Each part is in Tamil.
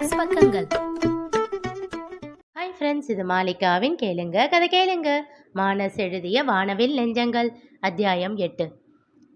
மானஸ் பக்கங்கள். ஹாய் ஃப்ரெண்ட்ஸ், இது மாலிகாவின் கேளுங்க கதை கேளுங்க. மானஸ் எழுதிய வானவில் நெஞ்சங்கள், அத்தியாயம் 8.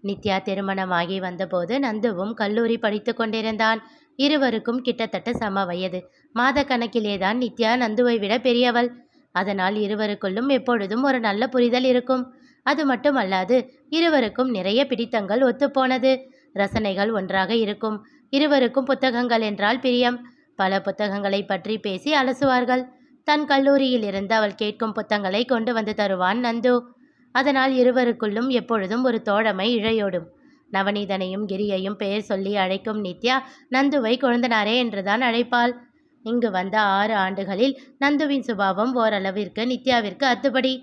நித்யா திருமணமாகி வந்தபோது நந்துவும் கல்லூரி படித்து கொண்டிருந்தான். இருவருக்கும் கிட்டத்தட்ட சம வயது. மாத கணக்கிலேதான் நித்யா நந்துவை விட பெரியவள். அதனால் இருவருக்குள்ளும் எப்பொழுதும் ஒரு நல்ல புரிதல் இருக்கும். அது மட்டுமல்லாது இருவருக்கும் நிறைய பிடித்தங்கள் ஒத்துப்போனது. ரசனைகள் ஒன்றாக இருக்கும். இருவருக்கும் புத்தகங்கள் என்றால் பிரியம். பல புத்தகங்களை பற்றி பேசி அலசுவார்கள். தன் கல்லூரியில் இருந்து அவள் கேட்கும் புத்தகங்களை கொண்டு வந்து தருவான் நந்து. அதனால் இருவருக்குள்ளும் எப்பொழுதும் ஒரு தோழமை இழையோடும். நவநீதனையும் கிரியையும் பெயர் சொல்லி அழைக்கும் நித்யா நந்துவை கொழுந்தனாரே என்றுதான் அழைப்பாள். இங்கு வந்த 6 ஆண்டுகளில் நந்துவின் சுபாவம் ஓரளவிற்கு நித்யாவிற்கு அத்துப்படி.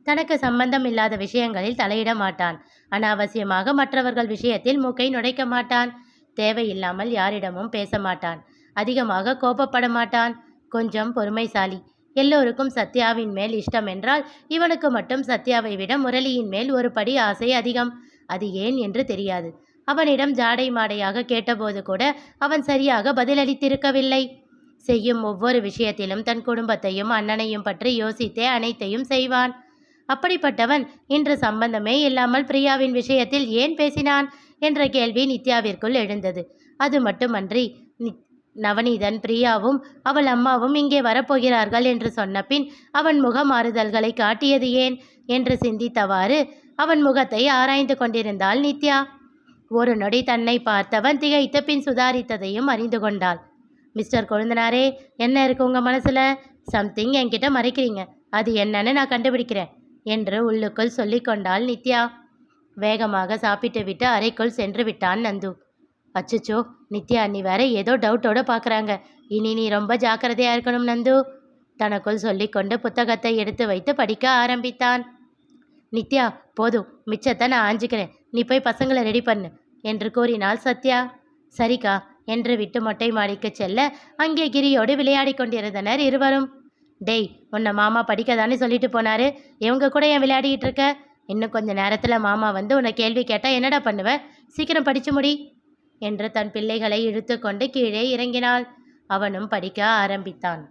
தனக்கு சம்பந்தம் இல்லாத விஷயங்களில் தலையிட மாட்டான். அனாவசியமாக மற்றவர்கள் விஷயத்தில் மூக்கை நுழைக்க மாட்டான். தேவையில்லாமல் யாரிடமும் பேச மாட்டான். அதிகமாக கோபப்பட மாட்டான். கொஞ்சம் பொறுமைசாலி. எல்லோருக்கும் சத்யாவின் மேல் இஷ்டம் என்றால் இவனுக்கு மட்டும் சத்யாவை விட முரளியின் மேல் ஒரு படி ஆசை அதிகம். அது ஏன் என்று தெரியாது. அவனிடம் ஜாடை மாடையாக கேட்டபோது கூட அவன் சரியாக பதிலளித்திருக்கவில்லை. செய்யும் ஒவ்வொரு விஷயத்திலும் தன் குடும்பத்தையும் அண்ணனையும் பற்றி யோசித்தே அனைத்தையும் செய்வான். அப்படிப்பட்டவன் இன்று சம்பந்தமே இல்லாமல் பிரியாவின் விஷயத்தில் ஏன் பேசினான் என்ற கேள்வி நித்யாவிற்குள் எழுந்தது. அது மட்டுமன்றி நவநீதன் பிரியாவும் அவள் அம்மாவும் இங்கே வரப்போகிறார்கள் என்று சொன்ன பின் அவன் முக மாறுதல்களை காட்டியது ஏன் என்று சிந்தித்தவாறு அவன் முகத்தை ஆராய்ந்து கொண்டிருந்தாள் நித்யா. ஒரு நொடி தன்னை பார்த்தவன் திகைத்து பின் சுதாரித்ததையும் அறிந்து கொண்டாள். மிஸ்டர் கொழுந்தனாரே, என்ன இருக்கு உங்க மனசுல? சம்திங் என்கிட்ட மறைக்கிறீங்க. அது என்னன்னு நான் கண்டுபிடிக்கிறேன் என்று உள்ளுக்குள் சொல்லி கொண்டாள் நித்யா. வேகமாக சாப்பிட்டு விட்டு அறைக்குள் சென்று விட்டான் நந்து. அச்சுச்சோ, நித்யா நீ வேற ஏதோ டவுட்டோட பார்க்குறாங்க. இனி நீ ரொம்ப ஜாக்கிரதையா இருக்கணும் நந்து. தனக்குள் சொல்லிக்கொண்டு புத்தகத்தை எடுத்து வைத்து படிக்க ஆரம்பித்தான். நித்யா, போதும், மிச்சத்தை நான் ஆஞ்சிக்கிறேன். நீ போய் பசங்களை ரெடி பண்ணு என்று கூறினாள் சத்யா. சரிக்கா என்று விட்டு மொட்டை மாடிக்கு செல்ல அங்கே கிரியோடு விளையாடி கொண்டிருந்தனர் இருவரும். டேய், உன்னை மாமா படிக்கதானே சொல்லிட்டு போனாரு. இவங்க கூட ஏன் விளையாடிட்டு இருக்க? இன்னும் கொஞ்ச நேரத்தில் மாமா வந்து உன்னை கேள்வி கேட்டால் என்னடா பண்ணுவ? சீக்கிரம் படிச்சு முடி என்று தன் பிள்ளைகளை இழுத்து கொண்டு கீழே இறங்கினாள். அவனும் படிக்க ஆரம்பித்தான்.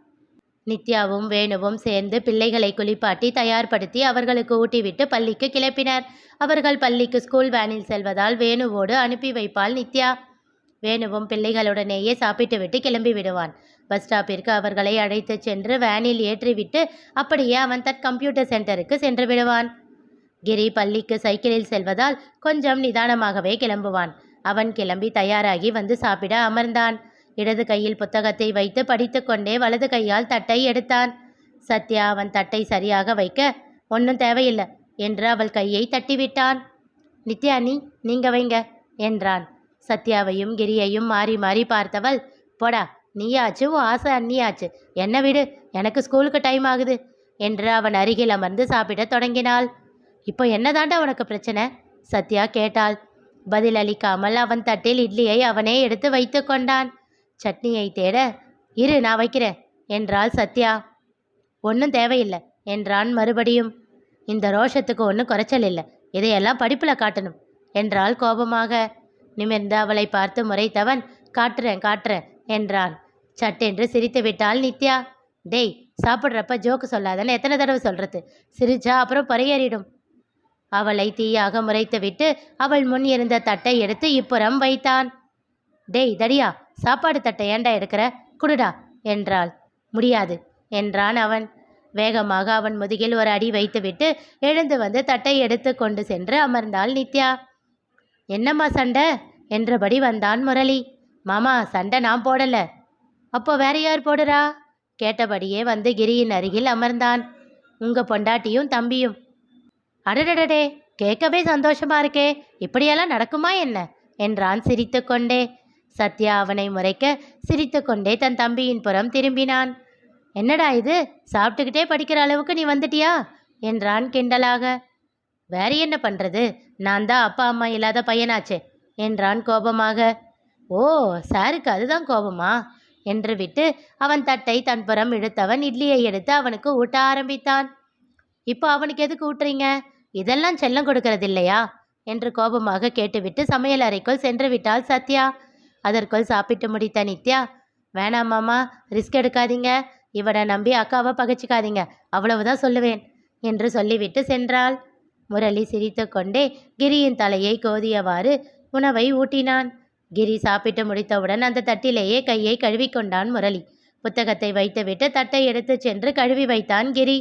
நித்யாவும் வேணுவும் சேர்ந்து பிள்ளைகளை குளிப்பாட்டி தயார்படுத்தி அவர்களுக்கு ஊட்டிவிட்டு பள்ளிக்கு கிளப்பினர். அவர்கள் பள்ளிக்கு ஸ்கூல் வேனில் செல்வதால் வேணுவோடு அனுப்பி வைப்பாள் நித்யா. வேணுவும் பிள்ளைகளுடனேயே சாப்பிட்டு விட்டு கிளம்பி விடுவான். பஸ் ஸ்டாப்பிற்கு அவர்களை அழைத்து சென்று வேனில் ஏற்றிவிட்டு அப்படியே அவன் தன் கம்ப்யூட்டர் சென்டருக்கு சென்று விடுவான். கிரி பள்ளிக்கு சைக்கிளில் செல்வதால் கொஞ்சம் நிதானமாகவே கிளம்புவான். அவன் கிளம்பி தயாராகி வந்து சாப்பிட அமர்ந்தான். இடது கையில் புத்தகத்தை வைத்து படித்து கொண்டே வலது கையால் தட்டை எடுத்தான். சத்யா அவன் தட்டை சரியாக வைக்க, ஒன்றும் தேவையில்லை என்று அவள் கையை தட்டிவிட்டான். நித்யா நீங்க வைங்க என்றான். சத்யாவையும் கிரியையும் மாறி மாறி பார்த்தவள், போடா, நீயாச்சு உன் ஆசை அண்ணியாச்சு, என்ன விடு, எனக்கு ஸ்கூலுக்கு டைம் ஆகுது என்று அவன் அருகில் அமர்ந்து சாப்பிட தொடங்கினாள். இப்போ என்னதாண்டா உனக்கு பிரச்சனை? சத்யா கேட்டாள். பதில் அளிக்காமல் அவன் தட்டில் இட்லியை அவனே எடுத்து வைத்து கொண்டான். சட்னியை தேட, இரு நான் வைக்கிறேன் என்றாள் சத்யா. ஒன்றும் தேவையில்லை என்றான் மறுபடியும். இந்த ரோஷத்துக்கு ஒன்றும் குறைச்சல் இல்லை, இதையெல்லாம் படிப்பில் காட்டணும் என்றாள் கோபமாக. நிமிர்ந்து அவளை பார்த்து முறைத்தவன், காட்டுறேன் என்றான். சட்டென்று சிரித்து விட்டாள் நித்யா. டேய், சாப்பிட்றப்ப ஜோக்கு சொல்லாதன்னு எத்தனை தடவை சொல்கிறது? சிரிச்சா அப்புறம் பறையேறிடும். அவளை தீயாக முறைத்துவிட்டு அவள் முன் இருந்த தட்டை எடுத்து இப்புறம் வைத்தான். டேய் தடியா, சாப்பாடு தட்டை ஏண்டா எடுக்கிற? குடுடா என்றாள். முடியாது என்றான் அவன். வேகமாக அவன் முதுகில் ஒரு அடி வைத்துவிட்டு எழுந்து வந்து தட்டை எடுத்து கொண்டு சென்று அமர்ந்தாள் நித்யா. என்னம்மா சண்டை என்றபடி வந்தான் முரளி. மாமா, சண்டை நான் போடல. அப்போ வேற யார் போடுறா? கேட்டபடியே வந்து கிரியின் அருகில் அமர்ந்தான். உங்க பொண்டாட்டியும் தம்பியும். அடடடடே, கேட்கவே சந்தோஷமா இருக்கே, இப்படியெல்லாம் நடக்குமா என்ன என்றான் சிரித்து கொண்டே. சத்யா அவனை முறைக்க சிரித்து கொண்டே தன் தம்பியின் புறம் திரும்பினான். என்னடா இது, சாப்பிட்டுக்கிட்டே படிக்கிற அளவுக்கு நீ வந்துட்டியா என்றான் கிண்டலாக. வேற என்ன பண்ணுறது, நான் தான் அப்பா அம்மா இல்லாத பையனாச்சே என்றான் கோபமாக. ஓ, சாருக்கு அதுதான் கோபமா என்று விட்டு அவன் தட்டை தன் புறம் இழுத்தவன் இட்லியை எடுத்து அவனுக்கு ஊட்ட ஆரம்பித்தான். இப்போ அவனுக்கு எதுக்கு ஊட்டுறீங்க? இதெல்லாம் செல்லம் கொடுக்கறது இல்லையா என்று கோபமாக கேட்டுவிட்டு சமையல் அறைக்குள் சென்று விட்டாள் சத்யா. அதற்குள் சாப்பிட்டு முடித்த நித்யா, வேணாம் மாமா, ரிஸ்க் எடுக்காதீங்க. இவனை நம்பி அக்காவை பகைச்சிக்காதீங்க, அவ்வளவுதான் சொல்லுவேன் என்று சொல்லிவிட்டு சென்றாள். முரளி சிரித்து கொண்டே கிரியின் தலையை கோதியவாறு உணவை ஊட்டினான். கிரி சாப்பிட்டு முடித்தவுடன் அந்த தட்டிலேயே கையை கழுவிக்கொண்டான் முரளி. புத்தகத்தை வைத்துவிட்டு தட்டை எடுத்து சென்று கழுவி வைத்தான் கிரி.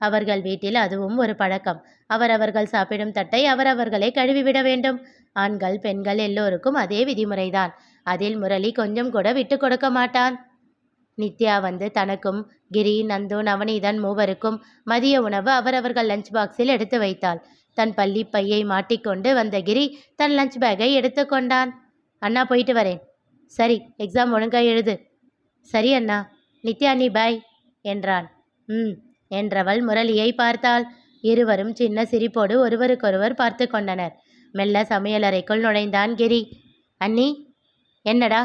அவர்கள் வீட்டில் அதுவும் ஒரு பழக்கம். அவரவர்கள் சாப்பிடும் தட்டை அவரவர்களே கழுவிவிட வேண்டும். ஆண்கள் பெண்கள் எல்லோருக்கும் அதே விதிமுறைதான். அதில் முரளி கொஞ்சம் கூட விட்டு கொடுக்க மாட்டான். நித்யா வந்து தனக்கும் கிரி, நந்து, நவநீதன் மூவருக்கும் மதிய உணவு அவரவர்கள் லஞ்ச் பாக்ஸில் எடுத்து வைத்தாள். தன் பள்ளி பையை மாட்டிக்கொண்டு வந்த கிரி தன் லஞ்ச் பேக்கை எடுத்து கொண்டான். அண்ணா, போயிட்டு வரேன். சரி, எக்ஸாம் ஒழுங்காக எழுது. சரி அண்ணா. நித்யா, நீ பாய் என்றான். என்றவள் முரளியை பார்த்தாள். இருவரும் சின்ன சிரிப்போடு ஒருவருக்கொருவர் பார்த்து கொண்டனர். மெல்ல சமையலறைக்குள் நுழைந்தான் கிரி. அண்ணி. என்னடா?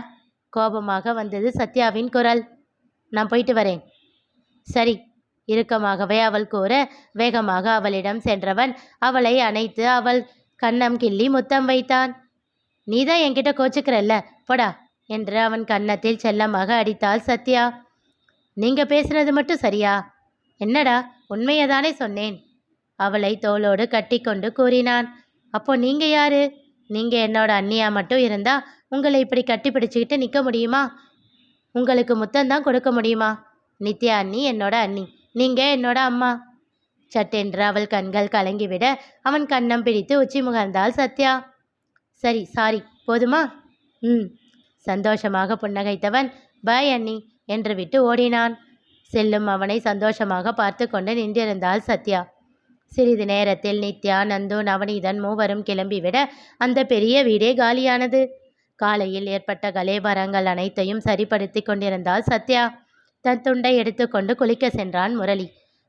கோபமாக வந்தது சத்யாவின் குரல். நான் போயிட்டு வரேன். சரி, இறுக்கமாகவே அவள் கூற வேகமாக அவளிடம் சென்றவன் அவளை அணைத்து அவள் கன்னம் கிள்ளி முத்தம் வைத்தான். நீதான் என்கிட்ட கோச்சுக்கிறல்ல, போடா என்று அவன் கன்னத்தில் செல்லமாக அடித்தாள் சத்யா. நீங்க பேசுனது மட்டும் சரியா? என்னடா, உண்மையதானே சொன்னேன். அவளை தோளோடு கட்டி கொண்டு கூறினான். அப்போ நீங்க யாரு? நீங்க என்னோட அண்ணியா மட்டும் இருந்தா உங்களை இப்படி கட்டி பிடிச்சிக்கிட்டு நிற்க முடியுமா? உங்களுக்கு முத்தம்தான் கொடுக்க முடியுமா? நித்யா அண்ணி என்னோட அண்ணி, நீங்க என்னோட அம்மா. சட்டென்று அவள் கண்கள் கலங்கிவிட அவன் கன்னம் பிடித்து உச்சி முகர்ந்தாள் சத்யா. சரி, சாரி, போதுமா? சந்தோஷமாக புன்னகைத்தவன் பாய் அண்ணி என்று விட்டு ஓடினான். செல்லும் அவனை சந்தோஷமாக பார்த்து கொண்டு நின்றிருந்தாள் சத்யா. சிறிது நேரத்தில் நித்யா, நந்து, நவநீதன் மூவரும் கிளம்பிவிட அந்த பெரிய வீடே காலியானது. காலையில் ஏற்பட்ட கலேபரங்கள் அனைத்தையும் சரிப்படுத்தி கொண்டிருந்தாள் சத்யா. தன் துண்டை எடுத்துக்கொண்டு குளிக்க சென்றான் முரளி.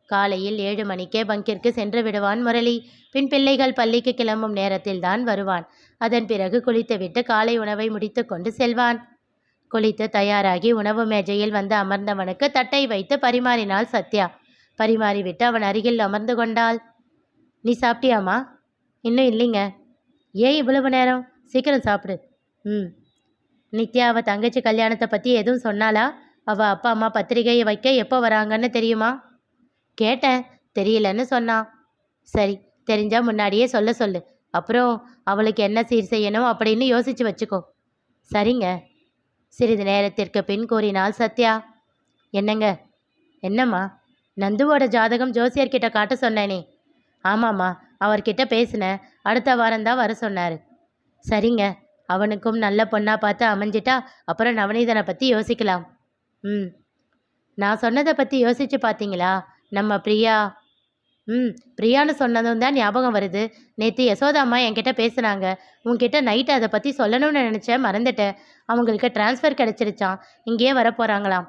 காலையில் 7 மணிக்கே பங்கிற்கு சென்று விடுவான் முரளி. பின் பிள்ளைகள் பள்ளிக்கு கிளம்பும் நேரத்தில் தான் வருவான். அதன் பிறகு குளித்துவிட்டு காலை உணவை முடித்து கொண்டு செல்வான். குளித்து தயாராகி உணவு மேஜையில் வந்து அமர்ந்தவனுக்கு தட்டை வைத்து பரிமாறினாள் சத்யா. பரிமாறிவிட்டு அவன் அருகில் அமர்ந்து கொண்டாள். நீ சாப்பிட்டியாமா? இன்னும் இல்லைங்க. ஏன் இவ்வளவு நேரம்? சீக்கிரம் சாப்பிடு. நித்யா அவள் தங்கச்சி கல்யாணத்தை பற்றி எதுவும் சொன்னாலா? அவள் அப்பா அம்மா பத்திரிகையை வைக்க எப்போ வராங்கன்னு தெரியுமா? கேட்டேன், தெரியலன்னு சொன்னான். சரி, தெரிஞ்சா முன்னாடியே சொல்ல சொல்லு. அப்புறம் அவளுக்கு என்ன சீர் செய்யணும் அப்படின்னு யோசிச்சு வச்சுக்கோ. சரிங்க. சிறிது நேரத்திற்கு பின் கூறினாள் சத்யா. என்னங்க? என்னம்மா? நந்துவோட ஜாதகம் ஜோசியர்கிட்ட காட்ட சொன்னேனே. ஆமாம்மா, அவர்கிட்ட பேசினேன். அடுத்த வாரம்தான் வர சொன்னார். சரிங்க, அவனுக்கும் நல்ல பொண்ணாக பார்த்து அமைஞ்சிட்டா அப்புறம் நவநீதனை பற்றி யோசிக்கலாம். நான் சொன்னதை பற்றி யோசிச்சு பார்த்தீங்களா? நம்ம பிரியா. பிரியான்னு சொன்னதும் தான் ஞாபகம் வருது. நேற்று யசோதாம்மா என்கிட்ட பேசுனாங்க. உன்கிட்ட நைட்டு அதை பற்றி சொல்லணும்னு நினச்சேன், மறந்துட்டேன். அவங்களுக்கு டிரான்ஸ்ஃபர் கிடச்சிருச்சான், இங்கேயே வரப்போகிறாங்களாம்.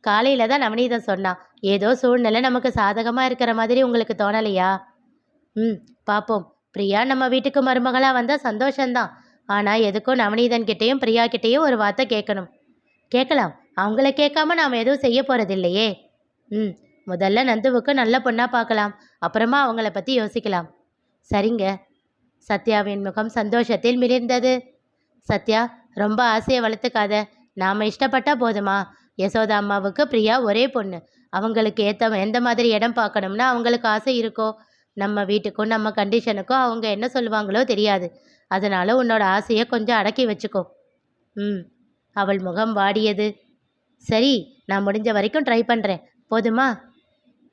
காலையில் தான் நவநீதன் சொன்னான். ஏதோ சூழ்நிலை நமக்கு சாதகமாக இருக்கிற மாதிரி உங்களுக்கு தோணலையா? பார்ப்போம். பிரியா நம்ம வீட்டுக்கு மருமகளாக வந்தால் சந்தோஷந்தான். ஆனால் எதுக்கும் நவநீதன் கிட்டேயும் பிரியா கிட்டேயும் ஒரு வார்த்தை கேட்கணும். கேட்கலாம். அவங்கள கேட்காம நாம் எதுவும் செய்ய போகிறதில்லையே. முதல்ல நந்துவுக்கு நல்ல பொண்ணாக பார்க்கலாம், அப்புறமா அவங்கள பற்றி யோசிக்கலாம். சரிங்க. சத்யாவின் முகம் சந்தோஷத்தில் மிளிர்ந்தது. சத்யா, ரொம்ப ஆசையை வளர்த்துக்காத. நாம் இஷ்டப்பட்டா போதுமா? யசோதா அம்மாவுக்கு பிரியா ஒரே பொண்ணு. அவங்களுக்கு எந்த மாதிரி இடம் பார்க்கணும்னா அவங்களுக்கு ஆசை இருக்கோ. நம்ம வீட்டுக்கும் நம்ம கண்டிஷனுக்கும் அவங்க என்ன சொல்லுவாங்களோ தெரியாது. அதனால உன்னோட ஆசையை கொஞ்சம் அடக்கி வச்சுக்கோ. அவள் முகம் வாடியது. சரி, நான் முடிஞ்ச வரைக்கும் ட்ரை பண்ணுறேன், போதுமா?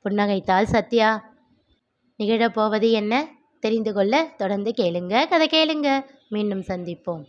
புன்னகைத்தாள் சத்யா. நிகழப்போவது என்ன தெரிந்து கொள்ள தொடர்ந்து கேளுங்க. கதை கேளுங்க. மீண்டும் சந்திப்போம்.